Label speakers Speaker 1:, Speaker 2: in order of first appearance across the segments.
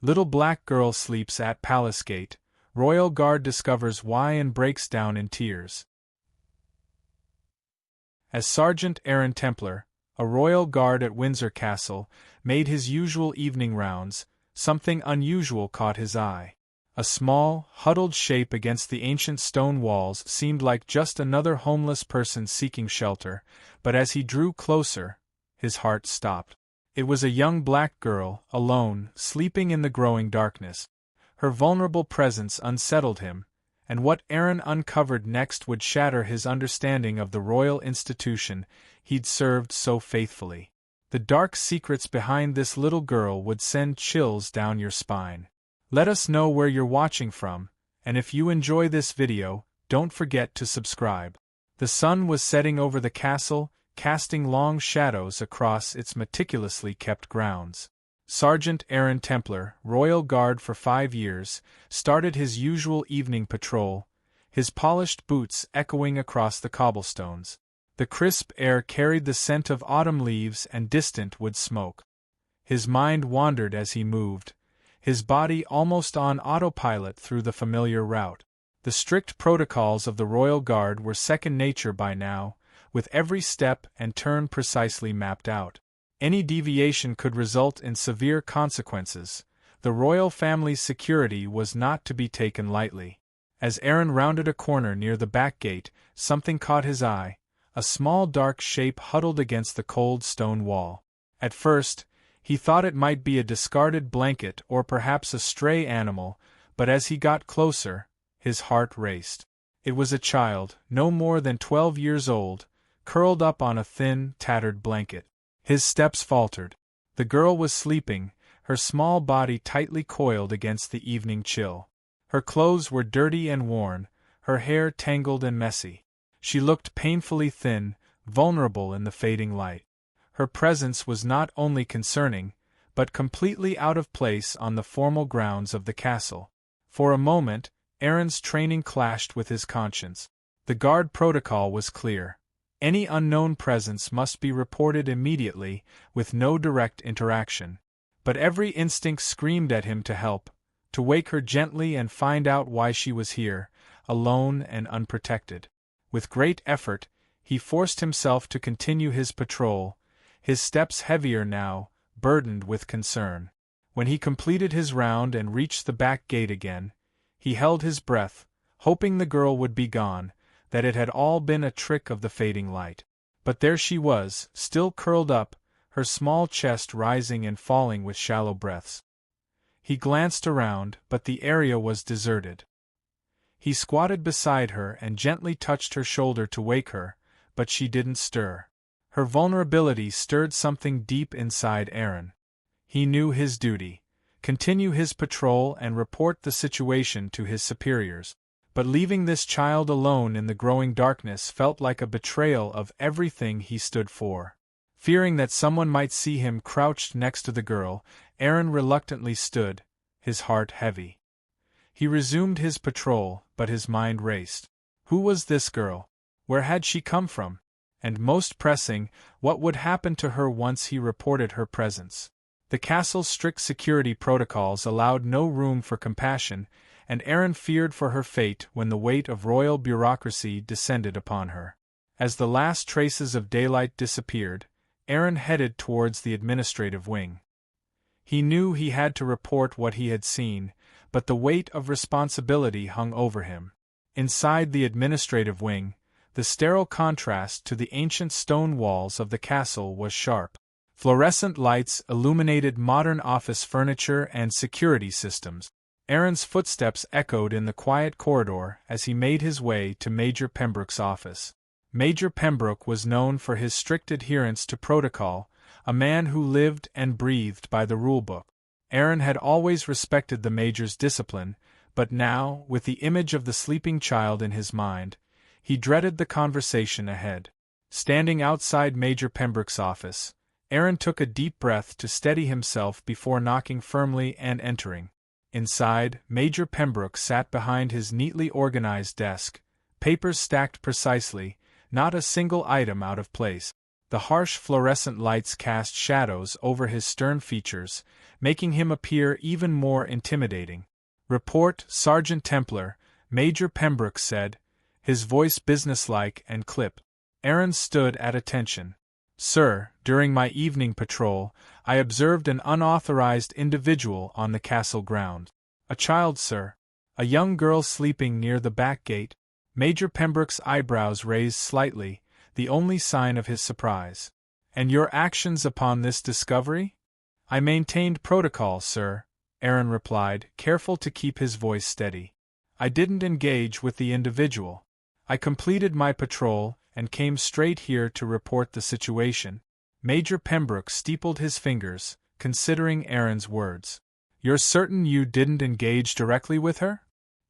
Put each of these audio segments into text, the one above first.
Speaker 1: Little black girl sleeps at palace gate. Royal guard discovers why and breaks down in tears. As Sergeant Aaron Templar, a royal guard at Windsor Castle, made his usual evening rounds, something unusual caught his eye. A small, huddled shape against the ancient stone walls seemed like just another homeless person seeking shelter, but as he drew closer, his heart stopped. It was a young black girl, alone, sleeping in the growing darkness. Her vulnerable presence unsettled him, and what Aaron uncovered next would shatter his understanding of the royal institution he'd served so faithfully. The dark secrets behind this little girl would send chills down your spine. Let us know where you're watching from, and if you enjoy this video, don't forget to subscribe. The sun was setting over the castle, casting long shadows across its meticulously kept grounds. Sergeant Aaron Templar, Royal Guard for 5 years, started his usual evening patrol, his polished boots echoing across the cobblestones. The crisp air carried the scent of autumn leaves and distant wood smoke. His mind wandered as he moved, his body almost on autopilot through the familiar route. The strict protocols of the Royal Guard were second nature by now, with every step and turn precisely mapped out. Any deviation could result in severe consequences. The royal family's security was not to be taken lightly. As Aaron rounded a corner near the back gate, something caught his eye, a small dark shape huddled against the cold stone wall. At first, he thought it might be a discarded blanket or perhaps a stray animal, but as he got closer, his heart raced. It was a child, no more than 12 years old, curled up on a thin, tattered blanket. His steps faltered. The girl was sleeping, her small body tightly coiled against the evening chill. Her clothes were dirty and worn, her hair tangled and messy. She looked painfully thin, vulnerable in the fading light. Her presence was not only concerning, but completely out of place on the formal grounds of the castle. For a moment, Aaron's training clashed with his conscience. The guard protocol was clear. Any unknown presence must be reported immediately, with no direct interaction. But every instinct screamed at him to help, to wake her gently and find out why she was here, alone and unprotected. With great effort, he forced himself to continue his patrol, his steps heavier now, burdened with concern. When he completed his round and reached the back gate again, he held his breath, hoping the girl would be gone, that it had all been a trick of the fading light. But there she was, still curled up, her small chest rising and falling with shallow breaths. He glanced around, but the area was deserted. He squatted beside her and gently touched her shoulder to wake her, but she didn't stir. Her vulnerability stirred something deep inside Aaron. He knew his duty: continue his patrol and report the situation to his superiors. But leaving this child alone in the growing darkness felt like a betrayal of everything he stood for. Fearing that someone might see him crouched next to the girl, Aaron reluctantly stood, his heart heavy. He resumed his patrol, but his mind raced. Who was this girl? Where had she come from? And most pressing, what would happen to her once he reported her presence? The castle's strict security protocols allowed no room for compassion, and Aaron feared for her fate when the weight of royal bureaucracy descended upon her. As the last traces of daylight disappeared, Aaron headed towards the administrative wing. He knew he had to report what he had seen, but the weight of responsibility hung over him. Inside the administrative wing, the sterile contrast to the ancient stone walls of the castle was sharp. Fluorescent lights illuminated modern office furniture and security systems. Aaron's footsteps echoed in the quiet corridor as he made his way to Major Pembroke's office. Major Pembroke was known for his strict adherence to protocol, a man who lived and breathed by the rulebook. Aaron had always respected the Major's discipline, but now, with the image of the sleeping child in his mind, he dreaded the conversation ahead. Standing outside Major Pembroke's office, Aaron took a deep breath to steady himself before knocking firmly and entering. Inside, Major Pembroke sat behind his neatly organized desk, papers stacked precisely, not a single item out of place. The harsh fluorescent lights cast shadows over his stern features, making him appear even more intimidating. "Report, Sergeant Templar," Major Pembroke said, his voice businesslike and clipped. Aaron stood at attention. "Sir, during my evening patrol, I observed an unauthorized individual on the castle ground." "A child, sir? A young girl sleeping near the back gate?" Major Pembroke's eyebrows raised slightly, the only sign of his surprise. "And your actions upon this discovery?" "I maintained protocol, sir," Aaron replied, careful to keep his voice steady. "I didn't engage with the individual. I completed my patrol and came straight here to report the situation." Major Pembroke steepled his fingers, considering Aaron's words. "You're certain you didn't engage directly with her?"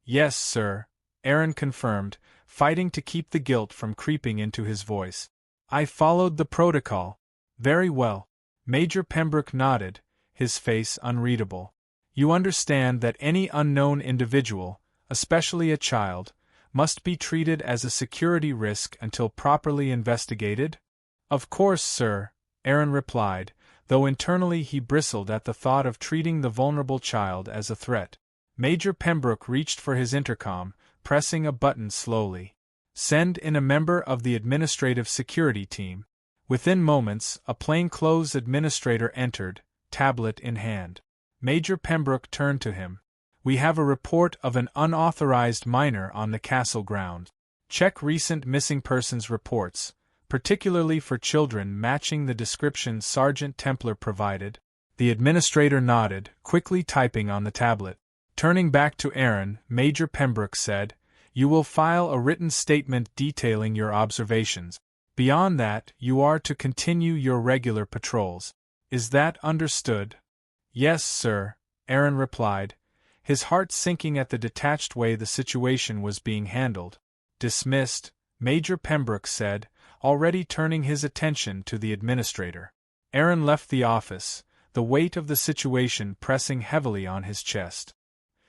Speaker 1: "Yes, sir," Aaron confirmed, fighting to keep the guilt from creeping into his voice. "I followed the protocol." "Very well." Major Pembroke nodded, his face unreadable. "You understand that any unknown individual, especially a child, must be treated as a security risk until properly investigated?" "Of course, sir," Aaron replied, though internally he bristled at the thought of treating the vulnerable child as a threat. Major Pembroke reached for his intercom, pressing a button slowly. "Send in a member of the administrative security team." Within moments, a plainclothes administrator entered, tablet in hand. Major Pembroke turned to him. "We have a report of an unauthorized minor on the castle ground. Check recent missing persons reports, particularly for children matching the description Sergeant Templar provided." The administrator nodded, quickly typing on the tablet. Turning back to Aaron, Major Pembroke said, "You will file a written statement detailing your observations. Beyond that, you are to continue your regular patrols. Is that understood?" "Yes, sir," Aaron replied, his heart sinking at the detached way the situation was being handled. "Dismissed," Major Pembroke said, already turning his attention to the administrator. Aaron left the office, the weight of the situation pressing heavily on his chest.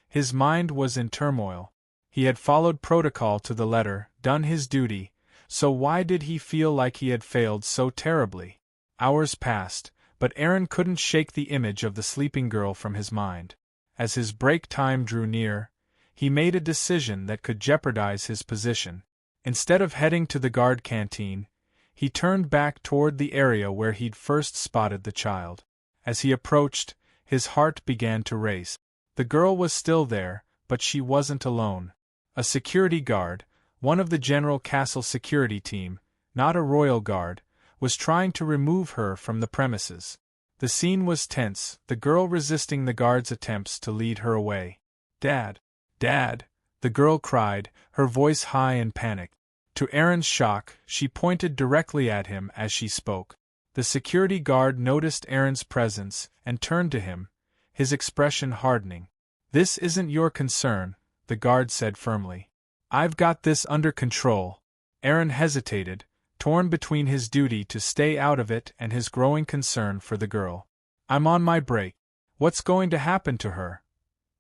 Speaker 1: His mind was in turmoil. He had followed protocol to the letter, done his duty, so why did he feel like he had failed so terribly? Hours passed, but Aaron couldn't shake the image of the sleeping girl from his mind. As his break time drew near, he made a decision that could jeopardize his position. Instead of heading to the guard canteen, he turned back toward the area where he'd first spotted the child. As he approached, his heart began to race. The girl was still there, but she wasn't alone. A security guard, one of the General Castle security team, not a royal guard, was trying to remove her from the premises. The scene was tense, the girl resisting the guard's attempts to lead her away. "Dad! Dad!" the girl cried, her voice high in panic. To Aaron's shock, she pointed directly at him as she spoke. The security guard noticed Aaron's presence and turned to him, his expression hardening. "This isn't your concern," the guard said firmly. "I've got this under control." Aaron hesitated, torn between his duty to stay out of it and his growing concern for the girl. "I'm on my break. What's going to happen to her?"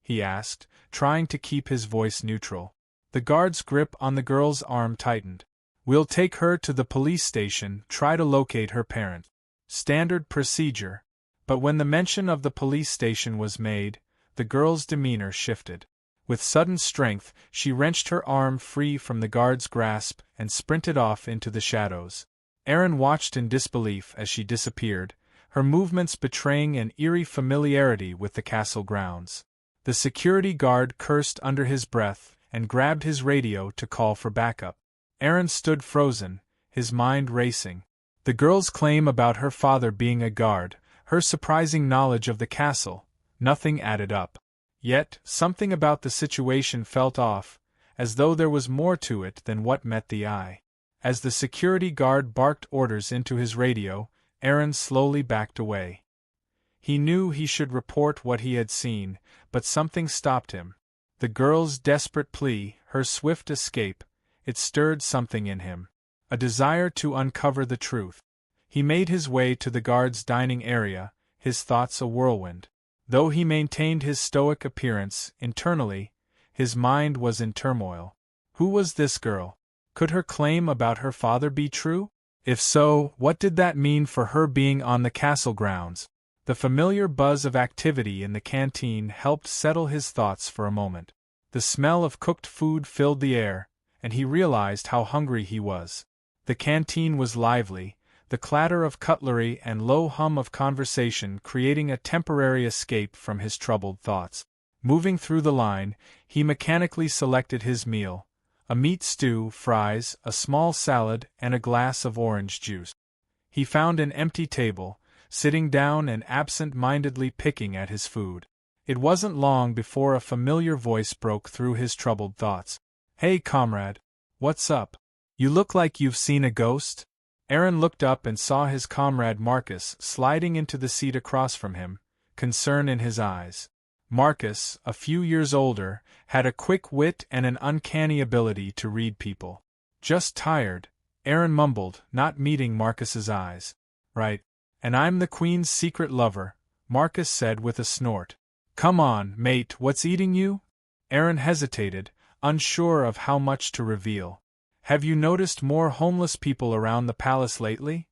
Speaker 1: he asked, trying to keep his voice neutral. The guard's grip on the girl's arm tightened. "We'll take her to the police station, try to locate her parent." Standard procedure. But when the mention of the police station was made, the girl's demeanor shifted. With sudden strength, she wrenched her arm free from the guard's grasp and sprinted off into the shadows. Aaron watched in disbelief as she disappeared, her movements betraying an eerie familiarity with the castle grounds. The security guard cursed under his breath and grabbed his radio to call for backup. Aaron stood frozen, his mind racing. The girl's claim about her father being a guard, her surprising knowledge of the castle, nothing added up. Yet, something about the situation felt off, as though there was more to it than what met the eye. As the security guard barked orders into his radio, Aaron slowly backed away. He knew he should report what he had seen, but something stopped him. The girl's desperate plea, her swift escape, it stirred something in him. A desire to uncover the truth. He made his way to the guard's dining area, his thoughts a whirlwind. Though he maintained his stoic appearance, internally, his mind was in turmoil. Who was this girl? Could her claim about her father be true? If so, what did that mean for her being on the castle grounds? The familiar buzz of activity in the canteen helped settle his thoughts for a moment. The smell of cooked food filled the air, and he realized how hungry he was. The canteen was lively, the clatter of cutlery and low hum of conversation creating a temporary escape from his troubled thoughts. Moving through the line, he mechanically selected his meal: a meat stew, fries, a small salad, and a glass of orange juice. He found an empty table, sitting down and absent-mindedly picking at his food. It wasn't long before a familiar voice broke through his troubled thoughts. "Hey, comrade. What's up? You look like you've seen a ghost?" Aaron looked up and saw his comrade Marcus sliding into the seat across from him, concern in his eyes. Marcus, a few years older, had a quick wit and an uncanny ability to read people. "Just tired," Aaron mumbled, not meeting Marcus's eyes. "Right. And I'm the Queen's secret lover," Marcus said with a snort. "Come on, mate, what's eating you?" Aaron hesitated, unsure of how much to reveal. "Have you noticed more homeless people around the palace lately?"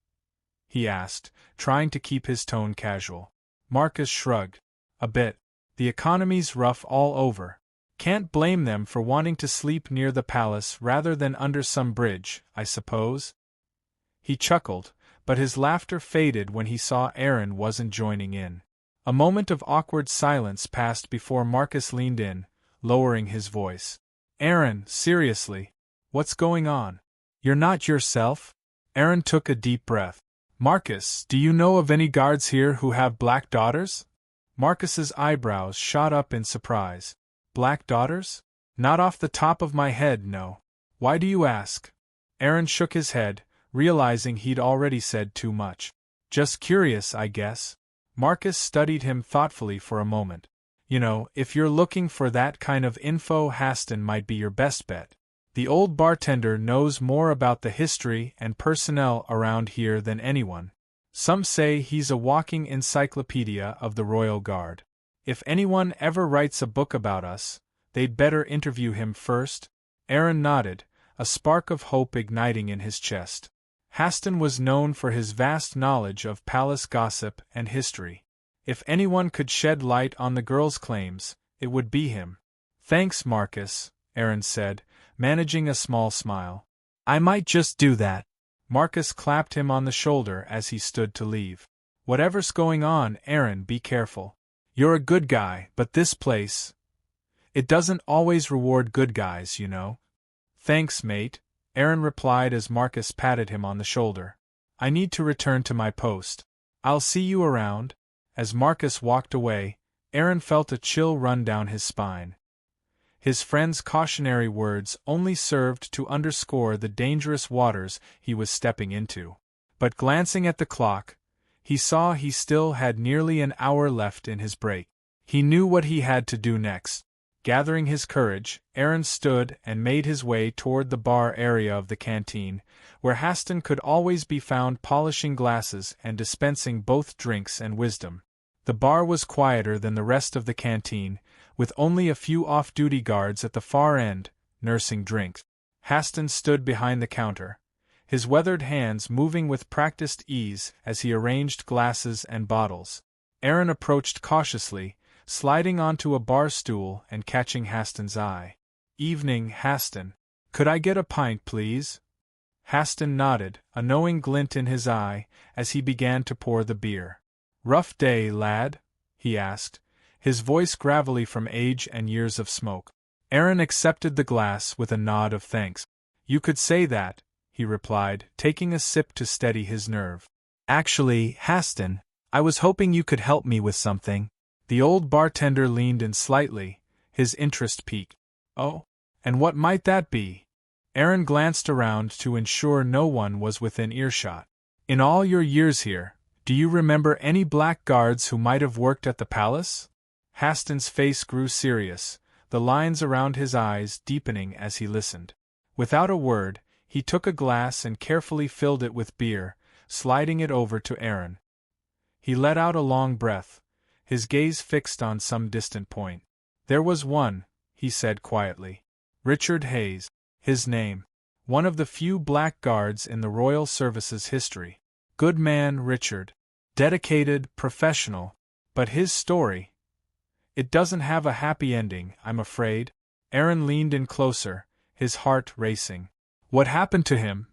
Speaker 1: he asked, trying to keep his tone casual. Marcus shrugged. "A bit. The economy's rough all over. Can't blame them for wanting to sleep near the palace rather than under some bridge, I suppose." He chuckled, but his laughter faded when he saw Aaron wasn't joining in. A moment of awkward silence passed before Marcus leaned in, lowering his voice. "Aaron, seriously. What's going on? You're not yourself?" Aaron took a deep breath. "Marcus, do you know of any guards here who have black daughters?" Marcus's eyebrows shot up in surprise. "Black daughters? Not off the top of my head, no. Why do you ask?" Aaron shook his head, realizing he'd already said too much. "Just curious, I guess." Marcus studied him thoughtfully for a moment. "You know, if you're looking for that kind of info, Haston might be your best bet. The old bartender knows more about the history and personnel around here than anyone. Some say he's a walking encyclopedia of the Royal Guard. If anyone ever writes a book about us, they'd better interview him first." Aaron nodded, a spark of hope igniting in his chest. Haston was known for his vast knowledge of palace gossip and history. If anyone could shed light on the girl's claims, it would be him. "Thanks, Marcus," Aaron said, managing a small smile. "I might just do that." Marcus clapped him on the shoulder as he stood to leave. "Whatever's going on, Aaron, be careful. You're a good guy, but this place, it doesn't always reward good guys, you know." "Thanks, mate," Aaron replied as Marcus patted him on the shoulder. "I need to return to my post. I'll see you around." As Marcus walked away, Aaron felt a chill run down his spine. His friend's cautionary words only served to underscore the dangerous waters he was stepping into. But glancing at the clock, he saw he still had nearly an hour left in his break. He knew what he had to do next. Gathering his courage, Aaron stood and made his way toward the bar area of the canteen, where Haston could always be found polishing glasses and dispensing both drinks and wisdom. The bar was quieter than the rest of the canteen, with only a few off-duty guards at the far end, nursing drinks. Haston stood behind the counter, his weathered hands moving with practiced ease as he arranged glasses and bottles. Aaron approached cautiously, sliding onto a bar stool and catching Haston's eye. "Evening, Haston. Could I get a pint, please?" Haston nodded, a knowing glint in his eye, as he began to pour the beer. "Rough day, lad?" he asked, his voice gravelly from age and years of smoke. Aaron accepted the glass with a nod of thanks. "You could say that," he replied, taking a sip to steady his nerve. "Actually, Haston, I was hoping you could help me with something." The old bartender leaned in slightly, his interest piqued. "Oh? And what might that be?" Aaron glanced around to ensure no one was within earshot. "In all your years here, do you remember any black guards who might have worked at the palace?" Haston's face grew serious, the lines around his eyes deepening as he listened. Without a word, he took a glass and carefully filled it with beer, sliding it over to Aaron. He let out a long breath, his gaze fixed on some distant point. "There was one," he said quietly. "Richard Hayes. His name one of the few black guards in the royal service's history. Good man, Richard. Dedicated, professional. But his story, it doesn't have a happy ending, I'm afraid. Aaron leaned in closer, his heart racing. What happened to him?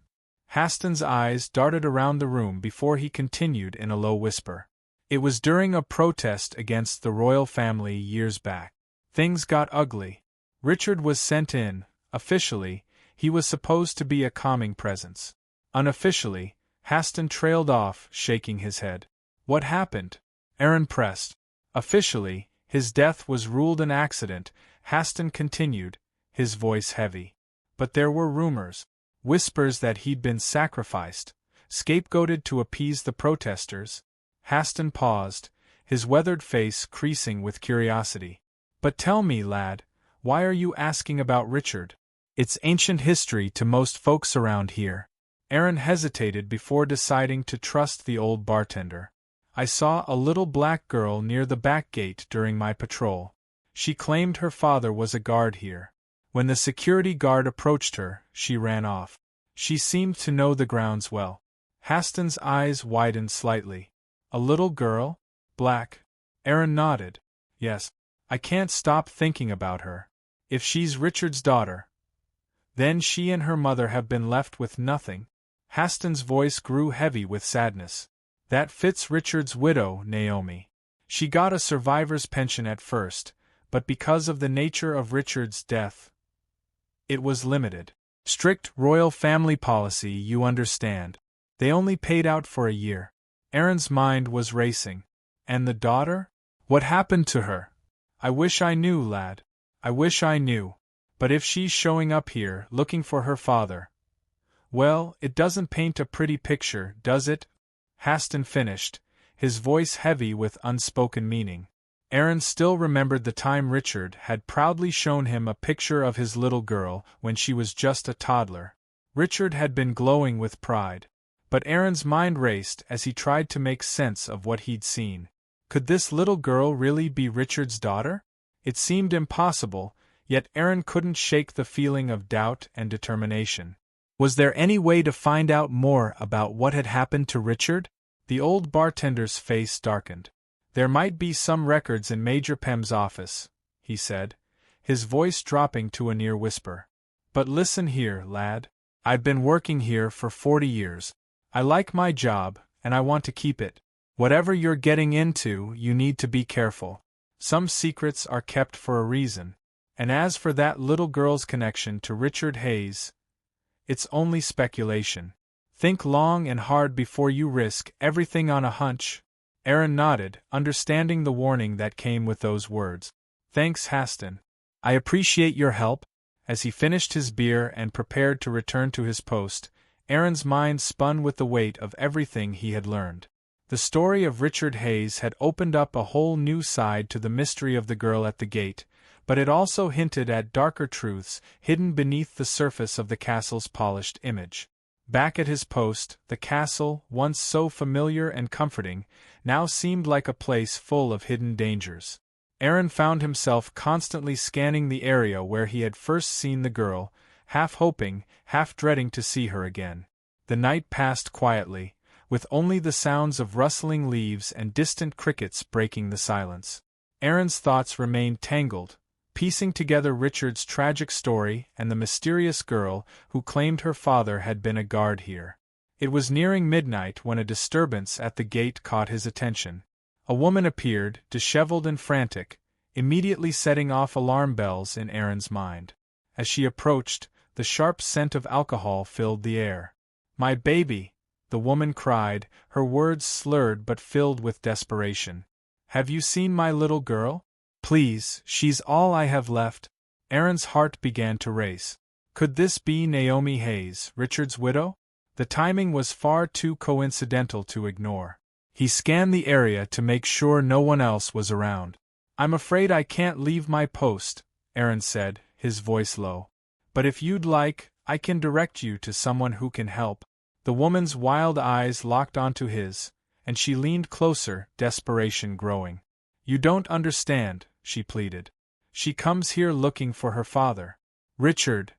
Speaker 1: Haston's eyes darted around the room before he continued in a low whisper. It was during a protest against the royal family years back. Things got ugly. Richard was sent in. Officially, he was supposed to be a calming presence. Unofficially, Haston trailed off, shaking his head. What happened? Aaron pressed. Officially, his death was ruled an accident, Haston continued, his voice heavy. But there were rumors. Whispers that he'd been sacrificed, scapegoated to appease the protesters. Haston paused, his weathered face creasing with curiosity. But tell me, lad, why are you asking about Richard? It's ancient history to most folks around here. Aaron hesitated before deciding to trust the old bartender. I saw a little black girl near the back gate during my patrol. She claimed her father was a guard here. When the security guard approached her, she ran off. She seemed to know the grounds well. Haston's eyes widened slightly. A little girl? Black? Aaron nodded. Yes. I can't stop thinking about her. If she's Richard's daughter, then she and her mother have been left with nothing. Haston's voice grew heavy with sadness. That fits Richard's widow, Naomi. She got a survivor's pension at first, but because of the nature of Richard's death, it was limited. Strict royal family policy, you understand. They only paid out for a year. Aaron's mind was racing. And the daughter? What happened to her? I wish I knew, lad. I wish I knew. But if she's showing up here, looking for her father, well, it doesn't paint a pretty picture, does it? Haston finished, his voice heavy with unspoken meaning. Aaron still remembered the time Richard had proudly shown him a picture of his little girl when she was just a toddler. Richard had been glowing with pride. But Aaron's mind raced as he tried to make sense of what he'd seen. Could this little girl really be Richard's daughter? It seemed impossible, yet Aaron couldn't shake the feeling of doubt and determination. Was there any way to find out more about what had happened to Richard? The old bartender's face darkened. There might be some records in Major Pem's office, he said, his voice dropping to a near whisper. But listen here, lad. I've been working here for 40 years. I like my job, and I want to keep it. Whatever you're getting into, you need to be careful. Some secrets are kept for a reason. And as for that little girl's connection to Richard Hayes, it's only speculation. Think long and hard before you risk everything on a hunch. Aaron nodded, understanding the warning that came with those words. Thanks, Haston. I appreciate your help. As he finished his beer and prepared to return to his post, Aaron's mind spun with the weight of everything he had learned. The story of Richard Hayes had opened up a whole new side to the mystery of the girl at the gate, but it also hinted at darker truths hidden beneath the surface of the castle's polished image. Back at his post, the castle, once so familiar and comforting, now seemed like a place full of hidden dangers. Aaron found himself constantly scanning the area where he had first seen the girl, half hoping, half dreading to see her again. The night passed quietly, with only the sounds of rustling leaves and distant crickets breaking the silence. Aaron's thoughts remained tangled, piecing together Richard's tragic story and the mysterious girl who claimed her father had been a guard here. It was nearing midnight when a disturbance at the gate caught his attention. A woman appeared, disheveled and frantic, immediately setting off alarm bells in Aaron's mind. As she approached, the sharp scent of alcohol filled the air. "My baby!" the woman cried, her words slurred but filled with desperation. "Have you seen my little girl? Please, she's all I have left." Aaron's heart began to race. Could this be Naomi Hayes, Richard's widow? The timing was far too coincidental to ignore. He scanned the area to make sure no one else was around. "I'm afraid I can't leave my post," Aaron said, his voice low. "But if you'd like, I can direct you to someone who can help." The woman's wild eyes locked onto his, and she leaned closer, desperation growing. "You don't understand," she pleaded. "She comes here looking for her father. Richard.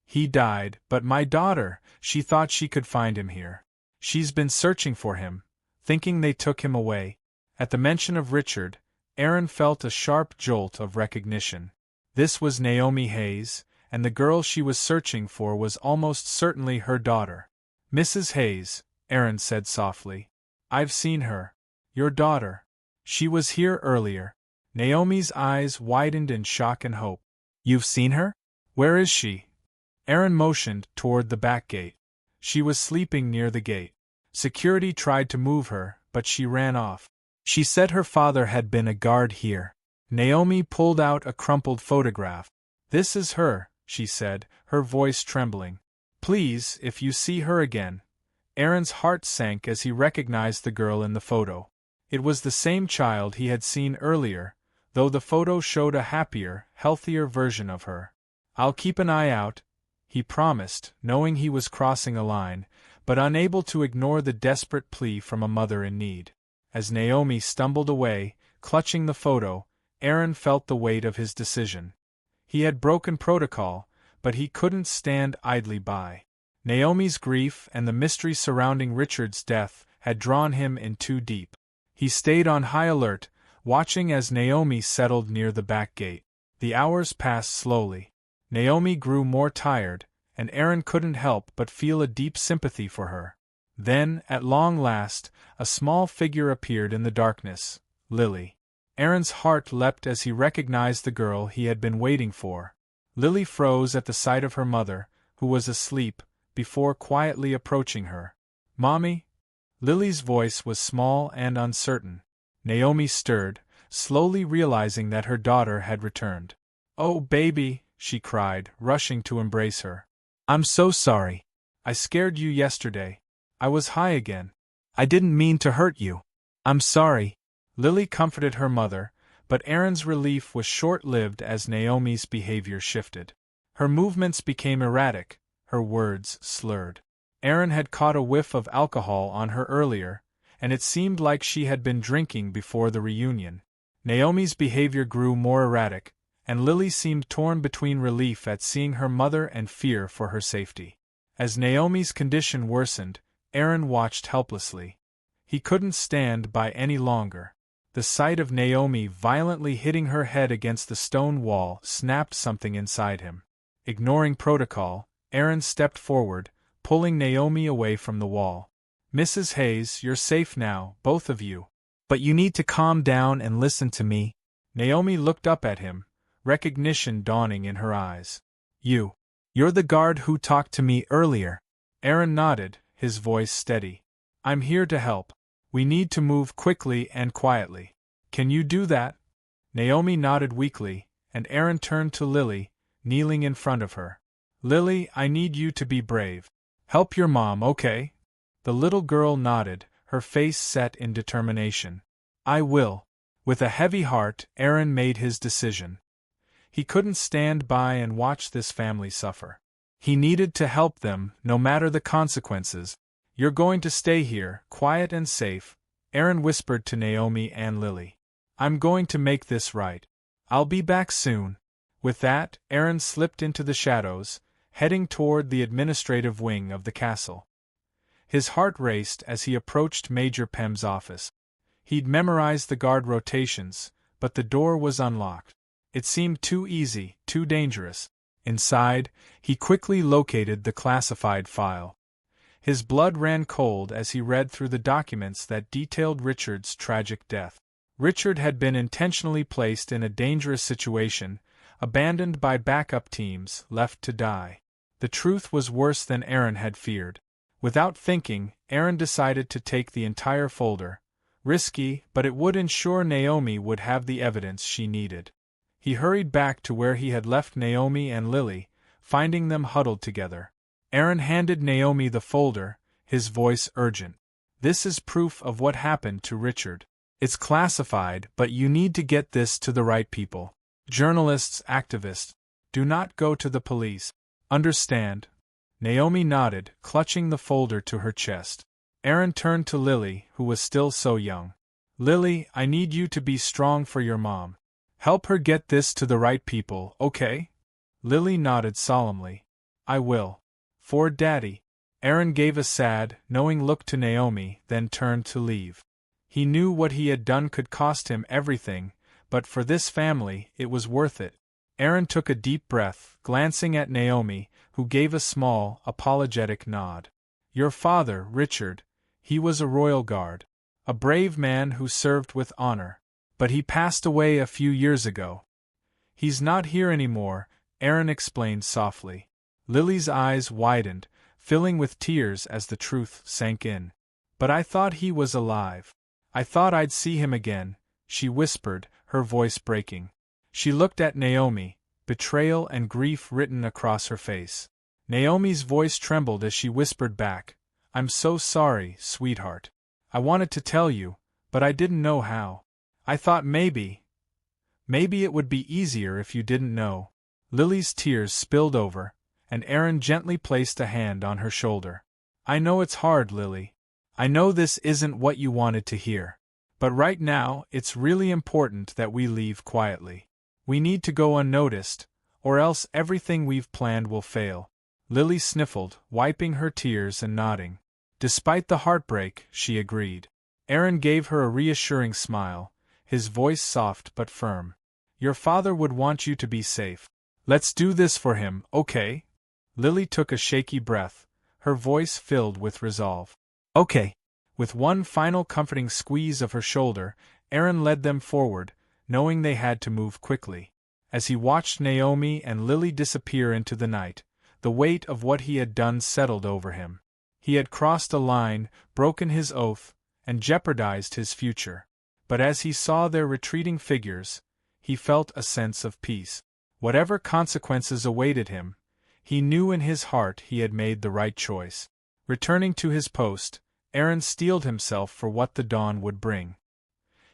Speaker 1: He died, but my daughter, she thought she could find him here. She's been searching for him, thinking they took him away. At the mention of Richard, Aaron felt a sharp jolt of recognition. This was Naomi Hayes, and the girl she was searching for was almost certainly her daughter. Mrs. Hayes, Aaron said softly. I've seen her. Your daughter. She was here earlier. Naomi's eyes widened in shock and hope. You've seen her? Where is she? Aaron motioned toward the back gate. She was sleeping near the gate. Security tried to move her, but she ran off. She said her father had been a guard here. Naomi pulled out a crumpled photograph. This is her, she said, her voice trembling. Please, if you see her again. Aaron's heart sank as he recognized the girl in the photo. It was the same child he had seen earlier, though the photo showed a happier, healthier version of her. I'll keep an eye out, he promised, knowing he was crossing a line, but unable to ignore the desperate plea from a mother in need. As Naomi stumbled away, clutching the photo, Aaron felt the weight of his decision. He had broken protocol, but he couldn't stand idly by. Naomi's grief and the mystery surrounding Richard's death had drawn him in too deep. He stayed on high alert, watching as Naomi settled near the back gate. The hours passed slowly. Naomi grew more tired, and Aaron couldn't help but feel a deep sympathy for her. Then, at long last, a small figure appeared in the darkness, Lily. Aaron's heart leapt as he recognized the girl he had been waiting for. Lily froze at the sight of her mother, who was asleep, before quietly approaching her. Mommy? Lily's voice was small and uncertain. Naomi stirred, slowly realizing that her daughter had returned. Oh, baby, she cried, rushing to embrace her. I'm so sorry. I scared you yesterday. I was high again. I didn't mean to hurt you. I'm sorry. Lily comforted her mother, but Aaron's relief was short-lived as Naomi's behavior shifted. Her movements became erratic, her words slurred. Aaron had caught a whiff of alcohol on her earlier, and it seemed like she had been drinking before the reunion. Naomi's behavior grew more erratic, and Lily seemed torn between relief at seeing her mother and fear for her safety. As Naomi's condition worsened, Aaron watched helplessly. He couldn't stand by any longer. The sight of Naomi violently hitting her head against the stone wall snapped something inside him. Ignoring protocol, Aaron stepped forward, pulling Naomi away from the wall. Mrs. Hayes, you're safe now, both of you. But you need to calm down and listen to me. Naomi looked up at him, recognition dawning in her eyes. You're the guard who talked to me earlier. Aaron nodded, his voice steady. I'm here to help. We need to move quickly and quietly. Can you do that? Naomi nodded weakly, and Aaron turned to Lily, kneeling in front of her. Lily, I need you to be brave. Help your mom, okay? The little girl nodded, her face set in determination. I will. With a heavy heart, Aaron made his decision. He couldn't stand by and watch this family suffer. He needed to help them, no matter the consequences. You're going to stay here, quiet and safe, Aaron whispered to Naomi and Lily. I'm going to make this right. I'll be back soon. With that, Aaron slipped into the shadows, heading toward the administrative wing of the castle. His heart raced as he approached Major Pem's office. He'd memorized the guard rotations, but the door was unlocked. It seemed too easy, too dangerous. Inside, he quickly located the classified file. His blood ran cold as he read through the documents that detailed Richard's tragic death. Richard had been intentionally placed in a dangerous situation, abandoned by backup teams, left to die. The truth was worse than Aaron had feared. Without thinking, Aaron decided to take the entire folder. Risky, but it would ensure Naomi would have the evidence she needed. He hurried back to where he had left Naomi and Lily, finding them huddled together. Aaron handed Naomi the folder, his voice urgent. This is proof of what happened to Richard. It's classified, but you need to get this to the right people. Journalists, activists. Do not go to the police. Understand? Naomi nodded, clutching the folder to her chest. Aaron turned to Lily, who was still so young. Lily, I need you to be strong for your mom. Help her get this to the right people, okay? Lily nodded solemnly. I will. For Daddy. Aaron gave a sad, knowing look to Naomi, then turned to leave. He knew what he had done could cost him everything, but for this family, it was worth it. Aaron took a deep breath, glancing at Naomi, who gave a small, apologetic nod. Your father, Richard, he was a royal guard. A brave man who served with honor. But he passed away a few years ago. He's not here anymore, Aaron explained softly. Lily's eyes widened, filling with tears as the truth sank in. But I thought he was alive. I thought I'd see him again, she whispered, her voice breaking. She looked at Naomi, betrayal and grief written across her face. Naomi's voice trembled as she whispered back, I'm so sorry, sweetheart. I wanted to tell you, but I didn't know how. I thought maybe it would be easier if you didn't know. Lily's tears spilled over, and Aaron gently placed a hand on her shoulder. I know it's hard, Lily. I know this isn't what you wanted to hear. But right now, it's really important that we leave quietly. We need to go unnoticed, or else everything we've planned will fail. Lily sniffled, wiping her tears and nodding. Despite the heartbreak, she agreed. Aaron gave her a reassuring smile, his voice soft but firm. Your father would want you to be safe. Let's do this for him, okay? Lily took a shaky breath, her voice filled with resolve. Okay. With one final comforting squeeze of her shoulder, Aaron led them forward, knowing they had to move quickly. As he watched Naomi and Lily disappear into the night, the weight of what he had done settled over him. He had crossed a line, broken his oath, and jeopardized his future. But as he saw their retreating figures, he felt a sense of peace. Whatever consequences awaited him, he knew in his heart he had made the right choice. Returning to his post, Aaron steeled himself for what the dawn would bring.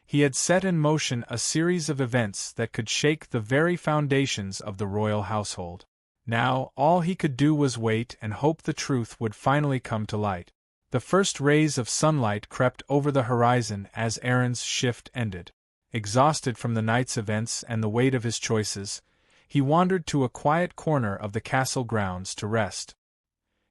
Speaker 1: He had set in motion a series of events that could shake the very foundations of the royal household. Now, all he could do was wait and hope the truth would finally come to light. The first rays of sunlight crept over the horizon as Aaron's shift ended. Exhausted from the night's events and the weight of his choices, he wandered to a quiet corner of the castle grounds to rest.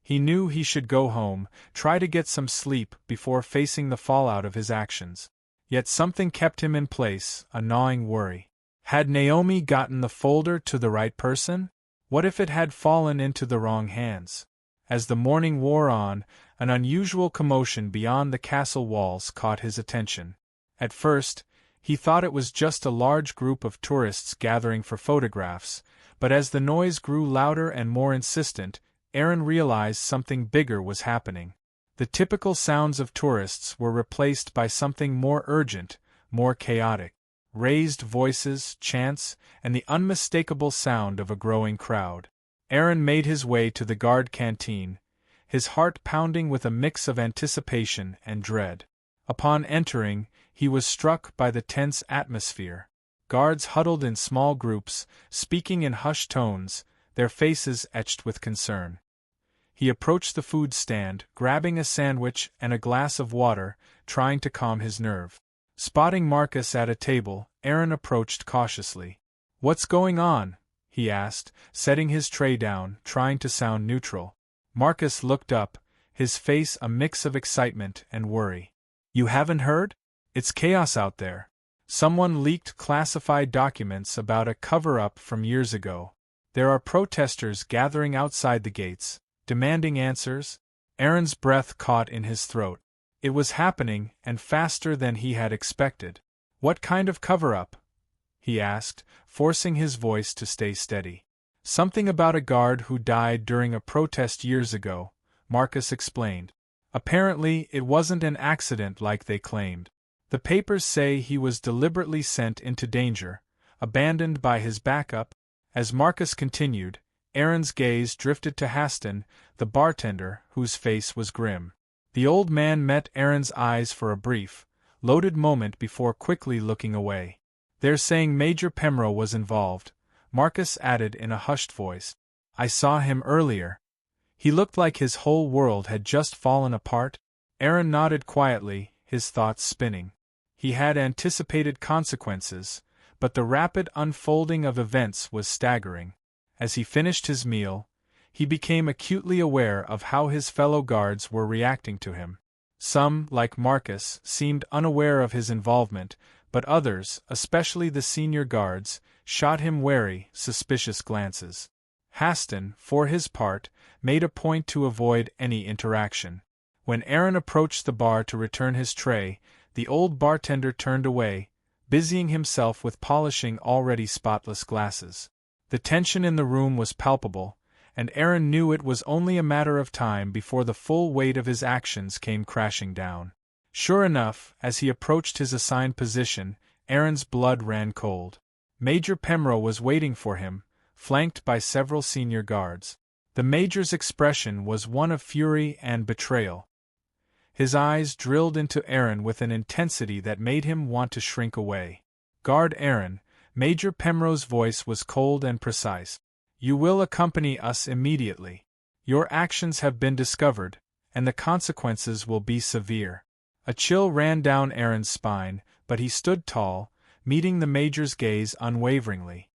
Speaker 1: He knew he should go home, try to get some sleep before facing the fallout of his actions. Yet something kept him in place, a gnawing worry. Had Naomi gotten the folder to the right person? What if it had fallen into the wrong hands? As the morning wore on, an unusual commotion beyond the castle walls caught his attention. At first, he thought it was just a large group of tourists gathering for photographs, but as the noise grew louder and more insistent, Aaron realized something bigger was happening. The typical sounds of tourists were replaced by something more urgent, more chaotic. Raised voices, chants, and the unmistakable sound of a growing crowd. Aaron made his way to the guard canteen, his heart pounding with a mix of anticipation and dread. Upon entering, he was struck by the tense atmosphere. Guards huddled in small groups, speaking in hushed tones, their faces etched with concern. He approached the food stand, grabbing a sandwich and a glass of water, trying to calm his nerve. Spotting Marcus at a table, Aaron approached cautiously. "What's going on?" he asked, setting his tray down, trying to sound neutral. Marcus looked up, his face a mix of excitement and worry. "You haven't heard? It's chaos out there. Someone leaked classified documents about a cover-up from years ago. There are protesters gathering outside the gates, demanding answers." Aaron's breath caught in his throat. It was happening, and faster than he had expected. "What kind of cover-up?" he asked, forcing his voice to stay steady. "Something about a guard who died during a protest years ago," Marcus explained. "Apparently, it wasn't an accident like they claimed. The papers say he was deliberately sent into danger, abandoned by his backup." As Marcus continued, Aaron's gaze drifted to Haston, the bartender, whose face was grim. The old man met Aaron's eyes for a brief, loaded moment before quickly looking away. "They're saying Major Pemrow was involved," Marcus added in a hushed voice. "I saw him earlier. He looked like his whole world had just fallen apart." Aaron nodded quietly, his thoughts spinning. He had anticipated consequences, but the rapid unfolding of events was staggering. As he finished his meal, he became acutely aware of how his fellow guards were reacting to him. Some, like Marcus, seemed unaware of his involvement, but others, especially the senior guards, shot him wary, suspicious glances. Haston, for his part, made a point to avoid any interaction. When Aaron approached the bar to return his tray, the old bartender turned away, busying himself with polishing already spotless glasses. The tension in the room was palpable, and Aaron knew it was only a matter of time before the full weight of his actions came crashing down. Sure enough, as he approached his assigned position, Aaron's blood ran cold. Major Pemrow was waiting for him, flanked by several senior guards. The Major's expression was one of fury and betrayal. His eyes drilled into Aaron with an intensity that made him want to shrink away. "Guard Aaron," Major Pemrow's voice was cold and precise. "You will accompany us immediately. Your actions have been discovered, and the consequences will be severe." A chill ran down Aaron's spine, but he stood tall, meeting the Major's gaze unwaveringly.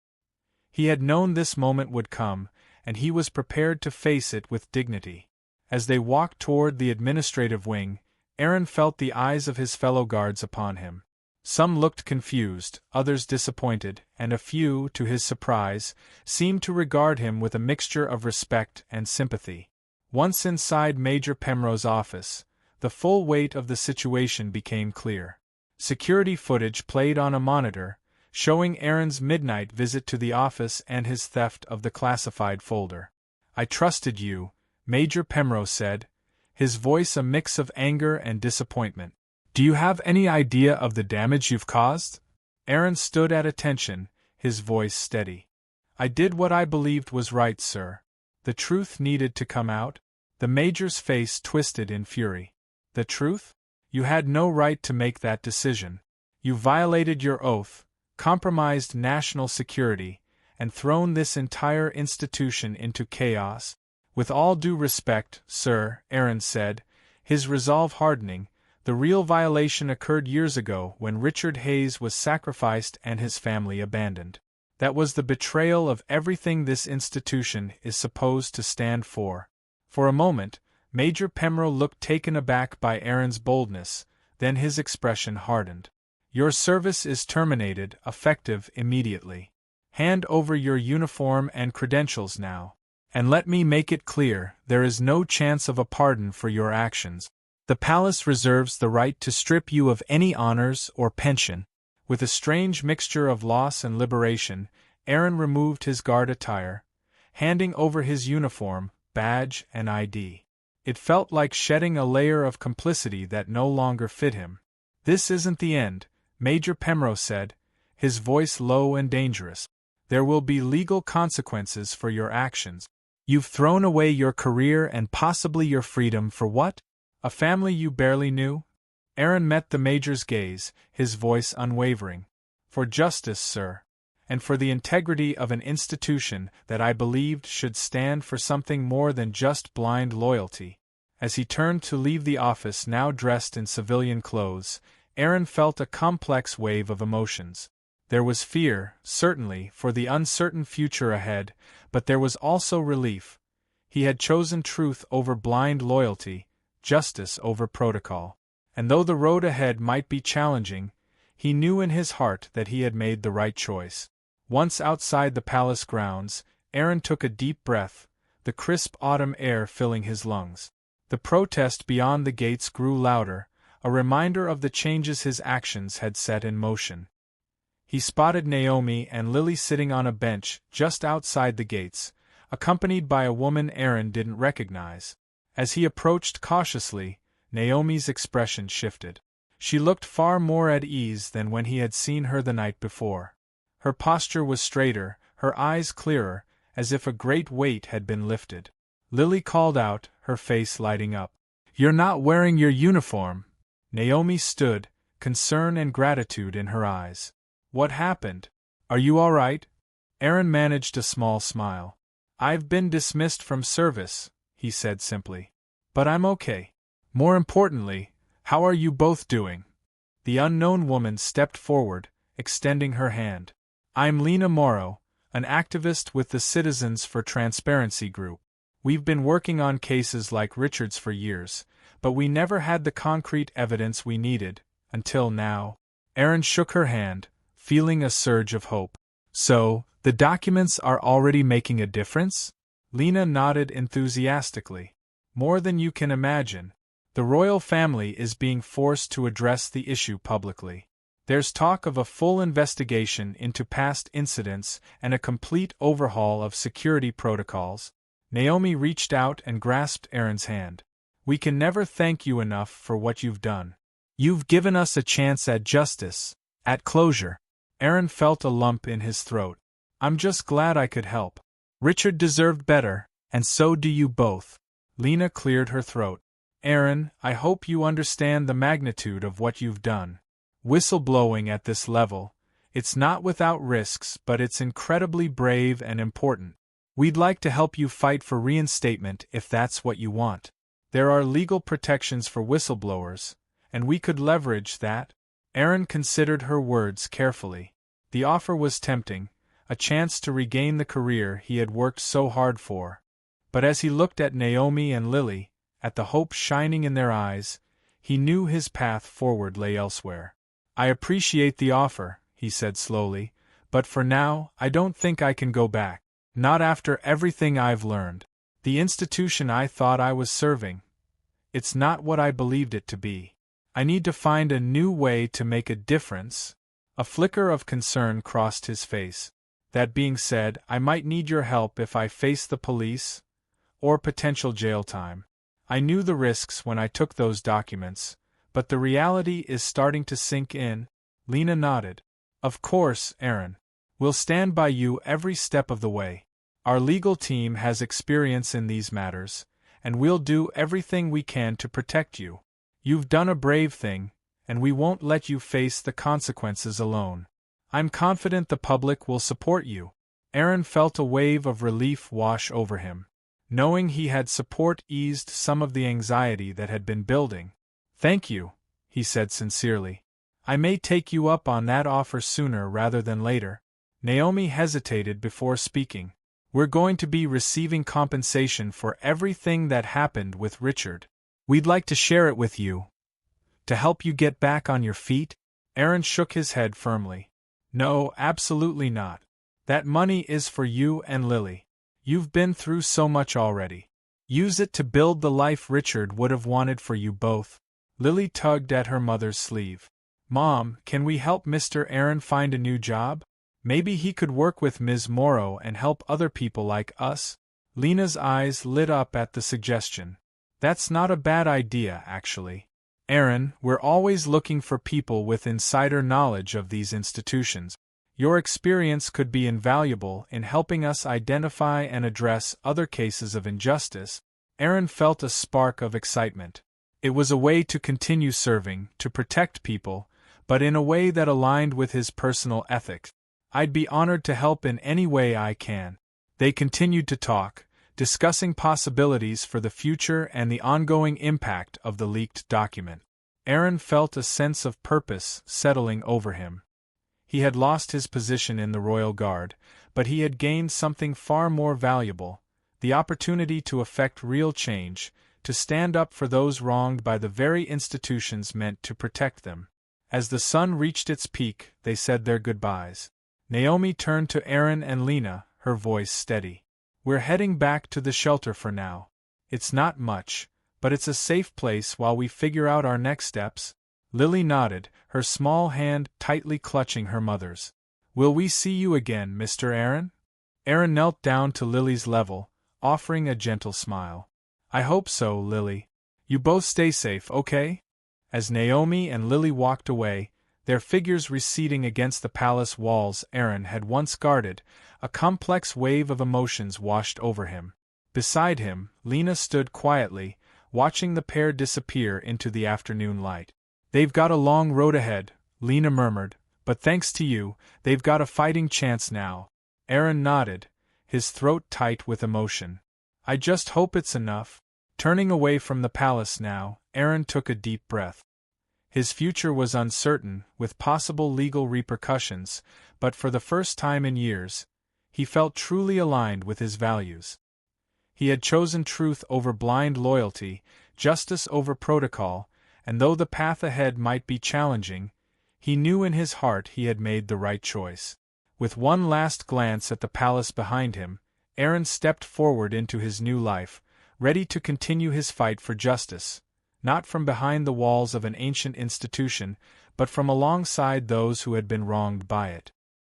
Speaker 1: He had known this moment would come, and he was prepared to face it with dignity. As they walked toward the administrative wing, Aaron felt the eyes of his fellow guards upon him. Some looked confused, others disappointed, and a few, to his surprise, seemed to regard him with a mixture of respect and sympathy. Once inside Major Pemrow's office, the full weight of the situation became clear. Security footage played on a monitor, showing Aaron's midnight visit to the office and his theft of the classified folder. "I trusted you," Major Pemrow said, his voice a mix of anger and disappointment. "Do you have any idea of the damage you've caused?" Aaron stood at attention, his voice steady. "I did what I believed was right, sir. The truth needed to come out." The Major's face twisted in fury. "The truth? You had no right to make that decision. You violated your oath, compromised national security, and thrown this entire institution into chaos." "With all due respect, sir," Aaron said, his resolve hardening, "the real violation occurred years ago when Richard Hayes was sacrificed and his family abandoned. That was the betrayal of everything this institution is supposed to stand for." For a moment, Major Pemrow looked taken aback by Aaron's boldness, then his expression hardened. "Your service is terminated, effective immediately. Hand over your uniform and credentials now. And let me make it clear, there is no chance of a pardon for your actions. The palace reserves the right to strip you of any honors or pension." With a strange mixture of loss and liberation, Aaron removed his guard attire, handing over his uniform, badge, and ID. It felt like shedding a layer of complicity that no longer fit him. "This isn't the end," Major Pemrow said, his voice low and dangerous. "There will be legal consequences for your actions. You've thrown away your career and possibly your freedom for what? A family you barely knew?" Aaron met the Major's gaze, his voice unwavering. "For justice, sir. And for the integrity of an institution that I believed should stand for something more than just blind loyalty." As he turned to leave the office, now dressed in civilian clothes, Aaron felt a complex wave of emotions. There was fear, certainly, for the uncertain future ahead, but there was also relief. He had chosen truth over blind loyalty, justice over protocol. And though the road ahead might be challenging, he knew in his heart that he had made the right choice. Once outside the palace grounds, Aaron took a deep breath, the crisp autumn air filling his lungs. The protest beyond the gates grew louder, a reminder of the changes his actions had set in motion. He spotted Naomi and Lily sitting on a bench just outside the gates, accompanied by a woman Aaron didn't recognize. As he approached cautiously, Naomi's expression shifted. She looked far more at ease than when he had seen her the night before. Her posture was straighter, her eyes clearer, as if a great weight had been lifted. Lily called out, her face lighting up. "You're not wearing your uniform." Naomi stood, concern and gratitude in her eyes. "What happened? Are you all right?" Aaron managed a small smile. "I've been dismissed from service," he said simply. "But I'm okay. More importantly, how are you both doing?" The unknown woman stepped forward, extending her hand. "I'm Lena Morrow, an activist with the Citizens for Transparency group. We've been working on cases like Richard's for years, but we never had the concrete evidence we needed, until now. Aaron shook her hand, feeling a surge of hope. So, the documents are already making a difference? Lena nodded enthusiastically. More than you can imagine. The royal family is being forced to address the issue publicly. There's talk of a full investigation into past incidents and a complete overhaul of security protocols. Naomi reached out and grasped Aaron's hand. We can never thank you enough for what you've done. You've given us a chance at justice, at closure. Aaron felt a lump in his throat. I'm just glad I could help. Richard deserved better, and so do you both. Lena cleared her throat. Aaron, I hope you understand the magnitude of what you've done. Whistleblowing at this level, it's not without risks, but it's incredibly brave and important. We'd like to help you fight for reinstatement if that's what you want. There are legal protections for whistleblowers, and we could leverage that. Aaron considered her words carefully. The offer was tempting, a chance to regain the career he had worked so hard for. But as he looked at Naomi and Lily, at the hope shining in their eyes, he knew his path forward lay elsewhere. I appreciate the offer, he said slowly, but for now, I don't think I can go back. Not after everything I've learned. The institution I thought I was serving. It's not what I believed it to be. I need to find a new way to make a difference. A flicker of concern crossed his face. That being said, I might need your help if I face the police, or potential jail time. I knew the risks when I took those documents, but the reality is starting to sink in. Lena nodded. Of course, Aaron. We'll stand by you every step of the way. Our legal team has experience in these matters, and we'll do everything we can to protect you. You've done a brave thing, and we won't let you face the consequences alone. I'm confident the public will support you. Aaron felt a wave of relief wash over him. Knowing he had support eased some of the anxiety that had been building. Thank you, he said sincerely. I may take you up on that offer sooner rather than later. Naomi hesitated before speaking. We're going to be receiving compensation for everything that happened with Richard. We'd like to share it with you. To help you get back on your feet? Aaron shook his head firmly. No, absolutely not. That money is for you and Lily. You've been through so much already. Use it to build the life Richard would have wanted for you both. Lily tugged at her mother's sleeve. Mom, can we help Mr. Aaron find a new job? Maybe he could work with Ms. Morrow and help other people like us? Lena's eyes lit up at the suggestion. That's not a bad idea, actually. Aaron, we're always looking for people with insider knowledge of these institutions. Your experience could be invaluable in helping us identify and address other cases of injustice. Aaron felt a spark of excitement. It was a way to continue serving, to protect people, but in a way that aligned with his personal ethics. I'd be honored to help in any way I can. They continued to talk, discussing possibilities for the future and the ongoing impact of the leaked document. Aaron felt a sense of purpose settling over him. He had lost his position in the Royal Guard, but he had gained something far more valuable, the opportunity to effect real change, to stand up for those wronged by the very institutions meant to protect them. As the sun reached its peak, they said their goodbyes. Naomi turned to Aaron and Lena, her voice steady. We're heading back to the shelter for now. It's not much, but it's a safe place while we figure out our next steps. Lily nodded, her small hand tightly clutching her mother's. Will we see you again, Mr. Aaron? Aaron knelt down to Lily's level, offering a gentle smile. I hope so, Lily. You both stay safe, okay? As Naomi and Lily walked away, their figures receding against the palace walls Aaron had once guarded, a complex wave of emotions washed over him. Beside him, Lena stood quietly, watching the pair disappear into the afternoon light. They've got a long road ahead, Lena murmured, but thanks to you, they've got a fighting chance now. Aaron nodded, his throat tight with emotion. I just hope it's enough. Turning away from the palace now, Aaron took a deep breath. His future was uncertain, with possible legal repercussions, but for the first time in years, he felt truly aligned with his values. He had chosen truth over blind loyalty, justice over protocol, and though the path ahead might be challenging, he knew in his heart he had made the right choice. With one last glance at the palace behind him, Aaron stepped forward into his new life, ready to continue his fight for justice, not from behind the walls of an ancient institution, but from alongside those who had been wronged by it.